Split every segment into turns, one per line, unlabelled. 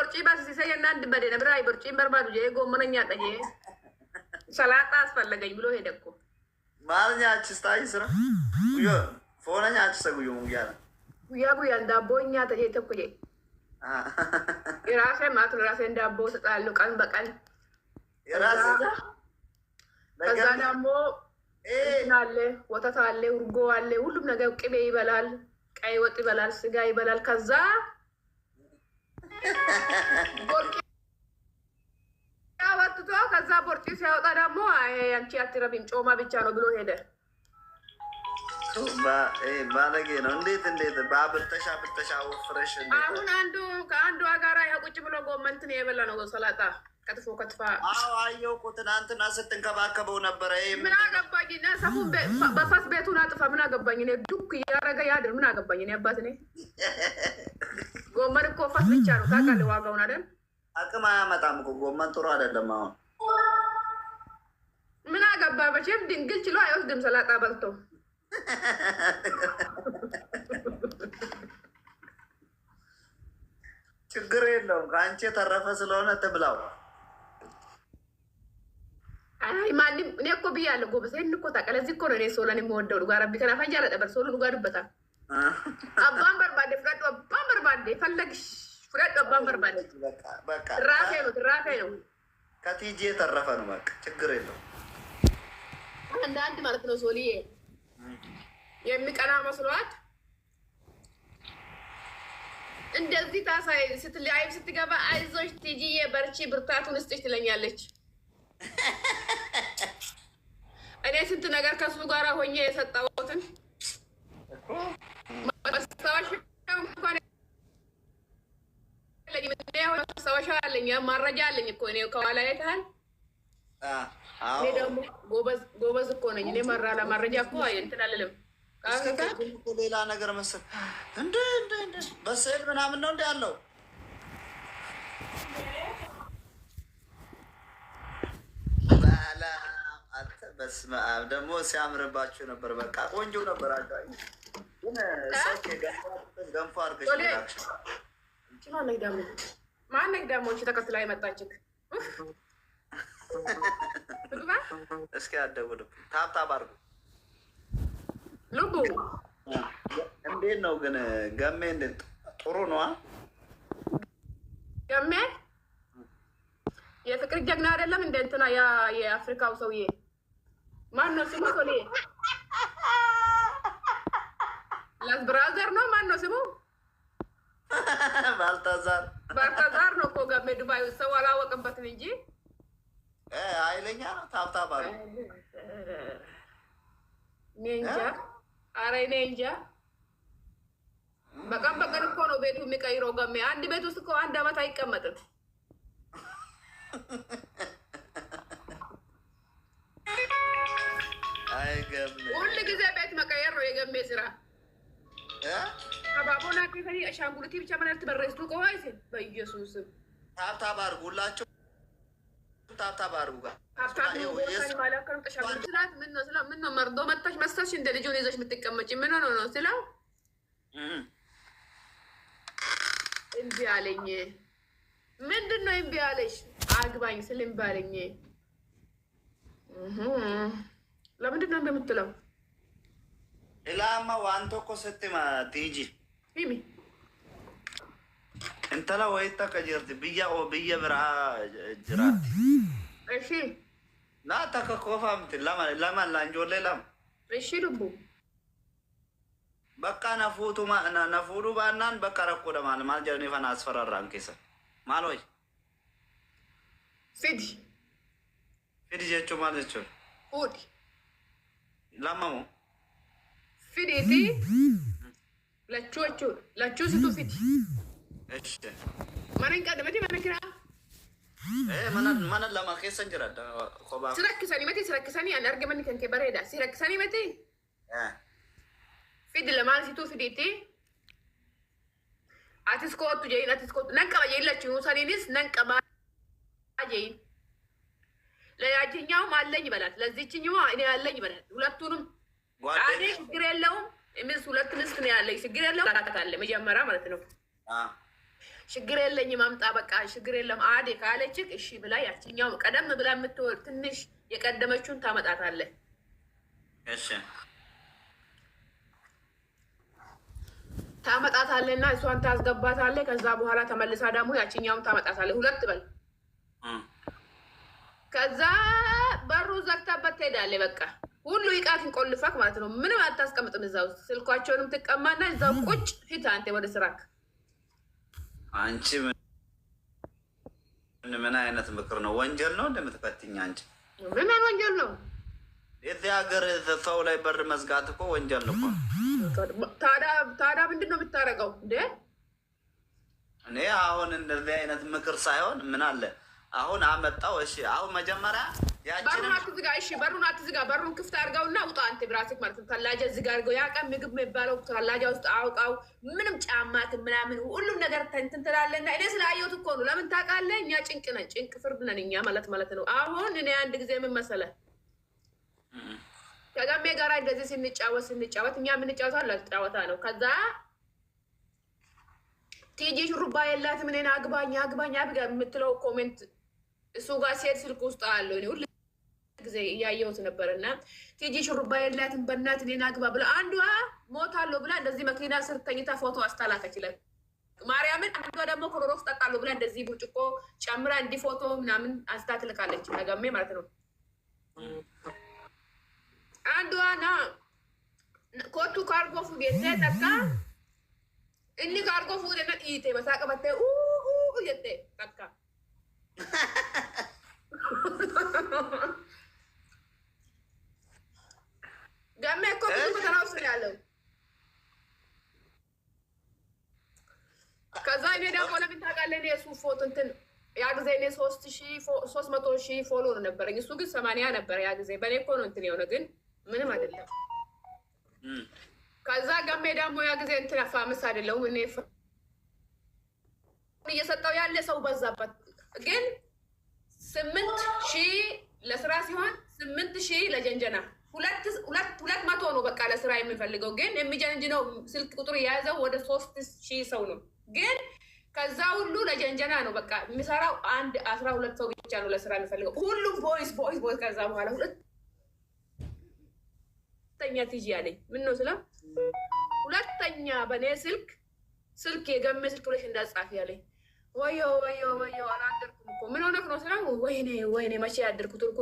borcii baasisee yennaan dibbadee na biraa borciin barbaadu jee goommananya dhahee salaaxaa asfallagaኝ ብሎ ሄደ እኮ
ማል nyaachis taayisira guyyaa foona nyaachisa guyyaa
guyyaan daabboo nyaata jee tokko jee የራሴ ማለት ነው ራሴን ዳቦ እሰጣለሁ ቀን በቀን ከዛ ደግሞ አለ ወተት አለ እርጎ አለ ሁሉም ነገር ቅቤ ይበላል ቀይ ወጥ ይበላል ስጋ ይበላል ከዛ ቦርጭ ያወጥቶ ከዛ ቦርጭ ሲያወጣ ደግሞ አንቺ አትረቢም ጮማ ብቻ ነው ብሎ ሄደ
ባለጌ ነው እንዴት ባብርተሻ ወፍረሽ
አሁን ከአንዱ ጋራ ያቁጭ ብሎ ጎመንትን የበላ ነው ሰላጣ ከትፋ
አየሁ እኮ ትናንትና ስትንከባከበው ነበረ
ምን አገባኝ እና ሰሙን በፋስ ቤቱን አጥፋ ምን አገባኝ እኔ ዱክ እያረገ ያድር ምን አገባኝ እኔ አባት ነኝ ጎመን እኮ ፋስ ብቻ ነው ታውቃለህ ዋጋውን አይደል
አቅም አያመጣም እኮ ጎመን ጥሩ አይደለም አሁን
ምን አገባ በቸም ድንግል ችሎ አይወስድም ሰላጣ በልቶ
ችግር የለውም ከአንቺ የተረፈ ስለሆነ ትብላው
አይ ማንም እኔ እኮ ብያለሁ ጎበዝ እኔ እኮ ታውቃለህ እዚህ እኮ ነው እኔ ሶላን የምወደው ጋር ቢከና ፈንጃለ ነበር ሶላን ጋር ድበታ አባን በርባዴ ፍረዶ አባን በርባዴ ፈለግሽ ፍረዶ አባን በርባዴ
በቃ
ትራፌ ነው
ከቲጂ የተረፈ ነው በቃ ችግር የለውም
አንዳንድ ማለት ነው ሶሊዬ የሚቀና መስሏት እንደዚህ ታሳይ ስትለያይ ስትገባ አይዞሽ ቲጂዬ በርቺ ብርታቱን እስጥሽ ትለኛለች እኔ ስንት ነገር ከሱ ጋር ሆኜ የሰጣሁትን ማስታወሻ አለኝ ማረጃ አለኝ እኮ እኔ ከኋላ አይተሃል እኔ ደግሞ ጎበዝ እኮ ነኝ እኔ ማረጃ እኮ እንትን አልልም
ሌላ ነገር መሰል እንደ በስዕል ምናምን ነው እንደ ያለው በስመ አብ ደግሞ ሲያምርባችሁ ነበር በቃ ቆንጆ ነበር አጋይ ግን ሰውኬ ገንፎ አድርገሽ
ማነው ደግሞ ተከትላ የመጣችህ
እስኪ አደውልም ታብታብ አድርጉ
ልቡ
እንዴት ነው ግን ገሜ እንዴት ጥሩ ነው
ገሜ የፍቅር ጀግና አይደለም እንደ እንትና የአፍሪካው ሰውዬ ማን ነው ስሙ ሶሊ ላስ ብራዘር ነው ማን ነው ስሙ ባልታዛር ነው እኮ ገሜ ዱባይ ሰው አላወቅበትም እንጂ
ኃይለኛ ነው ታብታብ አሉ
እንጃ ኧረ እኔ እንጃ በቀን እኮ ነው ቤቱ የሚቀይረው ገሜ አንድ ቤት ውስጥ እኮ አንድ አመት አይቀመጥም ሁሉ ጊዜ ቤት መቀየር ነው የገሜ ስራ አባቦና ከፈሪ አሻንጉሊቲ ብቻ ማለት በረስቱ ቆይስ በኢየሱስ
ታብታብ አድርጉ ሁላችሁ ታብታብ አድርጉ ጋር
ምን ነው መርዶ መጣሽ መሰልሽ እንደ ልጁን ይዘሽ የምትቀመጪ ምን ሆኖ ነው ስለው እምቢ አለኝ ምንድን ነው እምቢ አለሽ አግባኝ ስል እምቢ አለኝ ለምንድን ነው የምትለው
ኢላማ ዋንቶ እኮ ስትማ ቲጂ
ሂሚ
እንተላ ወይታ ከጀርት ብያ ብራ ጅራት
እሺ
ና ተከኮፋምት ለማ ላንጆሌ ለም
እሺ ልቡ
በቃ ነፉዱ ባናን በቃ ረኮ ደማል ማልጀኔ ፈና አስፈራራን ከሰ ማሎይ
ፊዲ
ጀቹ ማለቹ
ኡዲ
ለማሙ
ፊዲቲ ለቹ ሲቱ ፊዲ
እሺ
ማንን ቀደመቲ ማንክራ
ማንን ለማ ከሰን ጅራዳ ኮባ
ሲረክሰኒ አንድ አርገመኒ ከንከ በሬዳ ሲረክሰኒ መቲ ፊዲ ለማን ሲቱ ፊዲቲ አትስኮቱ ጀይን አትስኮቱ ነንቀባ የለችው ሰኒኒስ ነንቀባ ጀይን ለያጅኛውም አለኝ ይበላል ለዚህኛው እኔ አለኝ ይበላል ሁለቱንም አኔ ችግር የለውም እምስ ሁለት ምስት ነው ያለኝ ችግር የለውም ታካታለ መጀመሪያ ማለት ነው ችግር የለኝም አምጣ በቃ ችግር የለም አዴ ካለችክ እሺ ብላ ያችኛው ቀደም ብላ የምትወር ትንሽ የቀደመችውን ታመጣታለህ።
እሺ
ታመጣታለህና እሷን ታስገባታለህ። ከዛ በኋላ ተመልሳ ደግሞ ያችኛውን ታመጣታለህ። ሁለት በል ከዛ በሩ ዘግታበት ትሄዳለህ። በቃ ሁሉ ይቃትን ቆልፈክ ማለት ነው። ምንም አታስቀምጥም እዛ ውስጥ። ስልኳቸውንም ትቀማና እዛው ቁጭ ሂድ አንተ ወደ ስራክ።
አንቺ ምን አይነት ምክር ነው? ወንጀል ነው እንደምትፈትኝ አንቺ?
ምን ወንጀል ነው?
የዚህ ሀገር ሰው ላይ በር መዝጋት እኮ ወንጀል ነው።
ታዲያ ምንድን ነው የምታደርገው እንዴ?
እኔ አሁን እንደዚህ አይነት ምክር ሳይሆን ምን አለ አሁን አመጣው። እሺ አሁን መጀመሪያ
በሩን አትዝጋ። እሺ በሩን አትዝጋ። በሩን ክፍት አድርገውና ውጣ አንተ ብራስክ ማለት ነው። ተላጃ ዝጋ አድርገው። ያ ቀን ምግብ የሚባለው ተላጃ ውስጥ አውቃው ምንም ጫማት ምናምን ሁሉም ነገር እንትን ትላለና እኔ ስላየሁት እኮ ነው። ለምን ታውቃለህ? እኛ ጭንቅ ነን፣ ጭንቅ ፍርድ ነን እኛ ማለት ነው። አሁን እኔ አንድ ጊዜ ምን መሰለህ ከጋሜ ጋር እንደዚህ ስንጫወት እኛ የምንጫወተው ጨዋታ ነው። ከዛ ቲጂ ሹሩባ የላትም እኔን አግባኝ የምትለው ኮሜንት እሱ ጋር ሴት ስልክ ውስጥ አለው። እኔ ሁሉ ጊዜ እያየሁት ነበር። እና ቲጂ ሹሩባ የላትም በእናትህ እኔን አግባ ብላ አንዷ ሞታለሁ ብላ እንደዚህ መኪና ስር ተኝታ ፎቶ አስታላከችለት ማርያምን። አንዷ ደግሞ ኮሮሮስ ጠጣለሁ ብላ እንደዚህ ብርጭቆ ጨምራ እንዲህ ፎቶ ምናምን አንስታ ትልካለች። ለጋሜ ማለት ነው። አንዷ ና ኮቱ ካርጎ ፉዴቴ ጠጣ እኒ ካርጎ ፉዴና ኢቴ በሳቀበቴ የቴ ጠቃ ጋሜ እኮ ብዙ ፈተና ውስጥ ያለው። ከዛ እኔ ደግሞ ለምን ታውቃለህ? እኔ የሱ ፎቶ እንትን ያ ጊዜ እኔ 300,000 ፎሎ ነው ነበረኝ። እሱ ግን 80 ነበር ያ ጊዜ። በእኔ እኮ ነው እንትን የሆነ ግን ምንም አይደለም። ከዛ ጋሜ ደግሞ ያ ጊዜ እንትን አፋምስ አይደለሁም እኔ እየሰጠው ያለ ሰው በዛበት። ግን 8,000 ለስራ ሲሆን 8,000 ለጀንጀና 200 ነው በቃ ለስራ የምንፈልገው። ግን የሚጀንጅነው ስልክ ቁጥር የያዘው ወደ 3,000 ሰው ነው። ግን ከዛ ሁሉ ለጀንጀና ነው በቃ የሚሰራው 12 ሰው ብቻ ነው ለስራ የሚፈልገው። ሁሉም ቮይስ። ከዛ በኋላ ሁለተኛ ቲጂ ያለኝ ምን ነው ስለ ሁለተኛ በእኔ ስልክ የገሜ ስልክ ብለሽ እንዳጻፊ ያለኝ ወዮ አላደርኩም እኮ ምን ሆነክ ነው ስለ ወይኔ መቼ ያደርኩት እኮ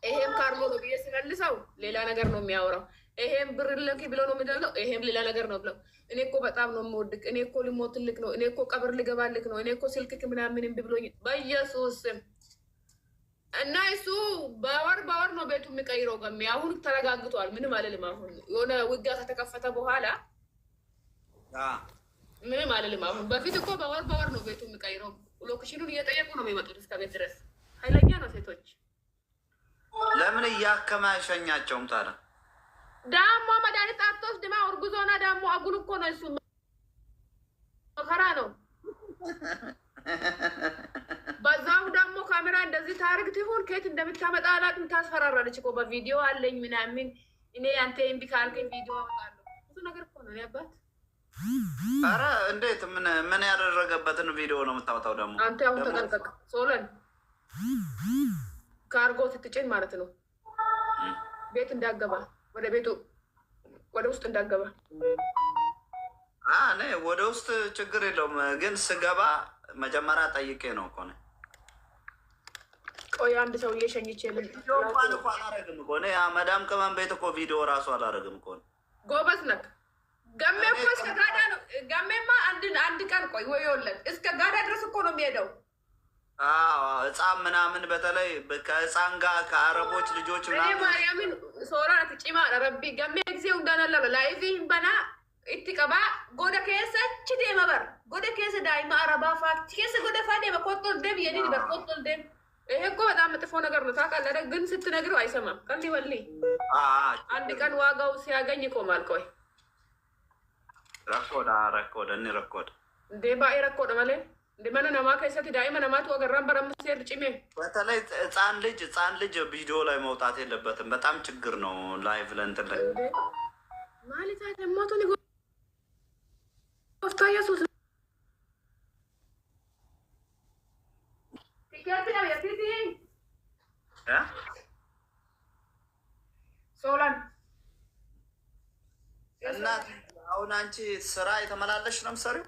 ይሄም ካርሎ ነው ብዬ ስመልሰው ሌላ ነገር ነው የሚያወራው። ይሄም ብር ለኪ ብሎ ነው የሚደለው። ይሄም ሌላ ነገር ነው ብለው እኔ እኮ በጣም ነው የምወድቅ። እኔ እኮ ልሞትልክ ነው። እኔ እኮ ቀብር ልገባልክ ነው። እኔ እኮ ስልክክ ምናምን እምቢ ብሎኝ በኢየሱስ እና እሱ በወር ነው ቤቱ የሚቀይረው። ገሜ አሁን ተረጋግቷል። ምንም አልልም። አሁን የሆነ ውጊያ ከተከፈተ በኋላ ምንም አልልም። አሁን በፊት እኮ በወር ነው ቤቱ የሚቀይረው። ሎኬሽኑን እየጠየቁ ነው የሚመጡት እስከ ቤት ድረስ። ኃይለኛ ነው። ሴቶች
ለምን እያከማ አይሸኛቸውም ታዲያ?
ዳሞ መድኃኒት አትወስድ ማ እርጉዞና ዳሞ አጉል እኮ ነው እሱ መከራ ነው። በዛው ደግሞ ካሜራ እንደዚህ ታርግ ትሁን ከየት እንደምታመጣ አላውቅም። ታስፈራራለች እኮ በቪዲዮ አለኝ ምናምን። እኔ አንተ እምቢ ካልከኝ ቪዲዮ አወጣለሁ። ብዙ ነገር እኮ ነው ያባት።
ኧረ እንዴት ምን ያደረገበትን ቪዲዮ ነው የምታወጣው ደግሞ?
አንተ አሁን ተጠንቀቅ። ሶለን ካርጎ ስትጭን ማለት ነው ቤት እንዳገባ ወደ ቤቱ ወደ ውስጥ እንዳገባ።
እኔ ወደ ውስጥ ችግር የለውም ግን ስገባ መጀመሪያ ጠይቄ ነው እኮ ነው።
ቆይ አንድ ሰው እየሸኝቼ
ቪዲዮ እኮ አላረግም እኮ እኔ መዳም ቅመም ቤት እኮ ቪዲዮ እራሱ አላረግም እኮ ነው።
ጎበዝ ነክ ጋሜ እኮ እስከ ጋዳ ነው። ጋሜማ አንድ ቀን ቆይ ወዮለት እስከ ጋዳ ድረስ እኮ ነው የሚሄደው። ህፃን ምናምን በተለይ ከህፃን ጋር ከአረቦች ልጆች ምናምን ማርያምን ሶራት ጭማ ረቢ ጋሜ ጊዜው እንዳናለ ላይቪ በና ኢትቀባ ጎደ ከሰች ደመበር ጎደ ከሰ ዳይማ አረባ ፋክት ከሰ ጎደ ፋዴ በቆጥል ደብ የኔ በቆጥል ደብ። ይሄ እኮ በጣም መጥፎ ነገር ነው ታውቃለህ። ግን ስትነግረው አይሰማም። ቀንዲ ወልይ አንድ ቀን ዋጋው ሲያገኝ ይቆማል። ቆይ ረኮዳ እንዴ ባይ ረኮዳ ማለት እንዴ ማን ነው ማከሰት ዳይማ ነማት ወገራም በረምሰር ጭሜ።
በተለይ ህፃን ልጅ ቪዲዮ ላይ መውጣት የለበትም። በጣም ችግር ነው። ላይቭ ለእንትን ላይ
ማለት አይተማቱ ነው ወፍታ ኢየሱስ ሶላን
እናት አሁን አንቺ ስራ የተመላለሽ ነው የምትሰሪው?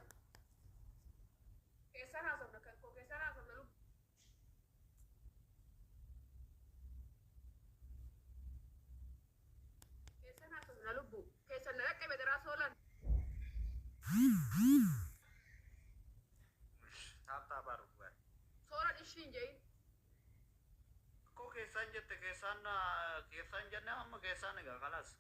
keessan jette keessan jenne amma keessan egaa kalas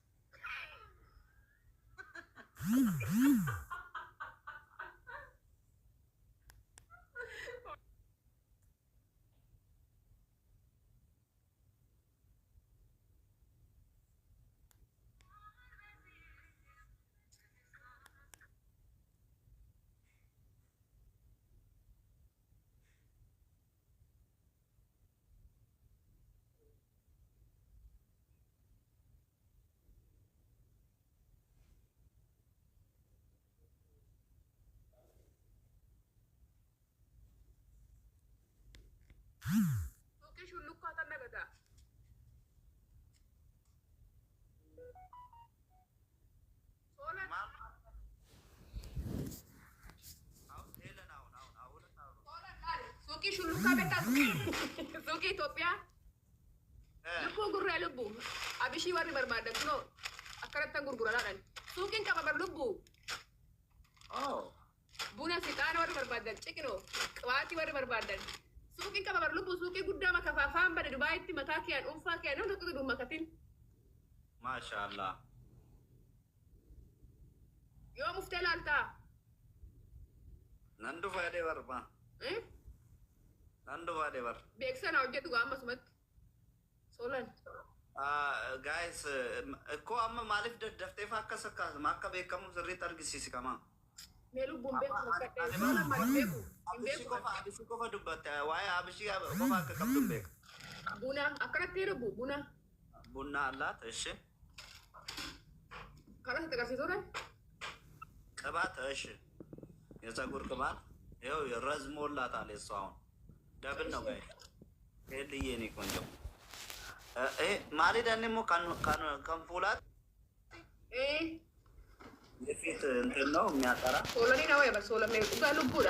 Suki Ethiopia. Lubu gurre lubu. Abishi warri barbaadan kunoo akkanattan gurguranaadhan. Suuqiin qaba bar lubu. Buna sixaana warri barbaadan ciqinoo qibaatii warri barbaadan. Suuqiin qaba bar lubu suuqii guddaa makafaafaan bade Dubaayitti mataa kiyaan dhuunfaa kiyaan namni tokko giduu makatin.
Maashaallah.
Yoo muftee laaltaa.
Nan dhufaa dee barbaa. Nandu waa debar.
Beeksana hojjetu gaa ammasumatti. Solan.
Guys, ko amma maaliif daddaftee fa akka sakkaasuma akka beekamu sirriitti argisiisi kamaa.
Mee lubbuun beeku sakkadhee solan maal beeku.
Abishii qofa dubbatte waa'ee abishii qofa akka qabdu hin beeka.
Buna akkanatti lubbu buna.
Buna allaat እሺ.
Kana sitti agarsiisuudha?
ቅባት እሺ። የፀጉር ቅባት ይኸው ረዝሞላታል የእሷ አሁን ደብል ነው ጋይ ሄልዬ እኔ ቆንጆ ማሊ ደግሞ ከንፉላት የፊት እንትን ነው የሚያጠራ
ሶለኒ ነው ወይ በሶለሚ ጋር ልቡዳ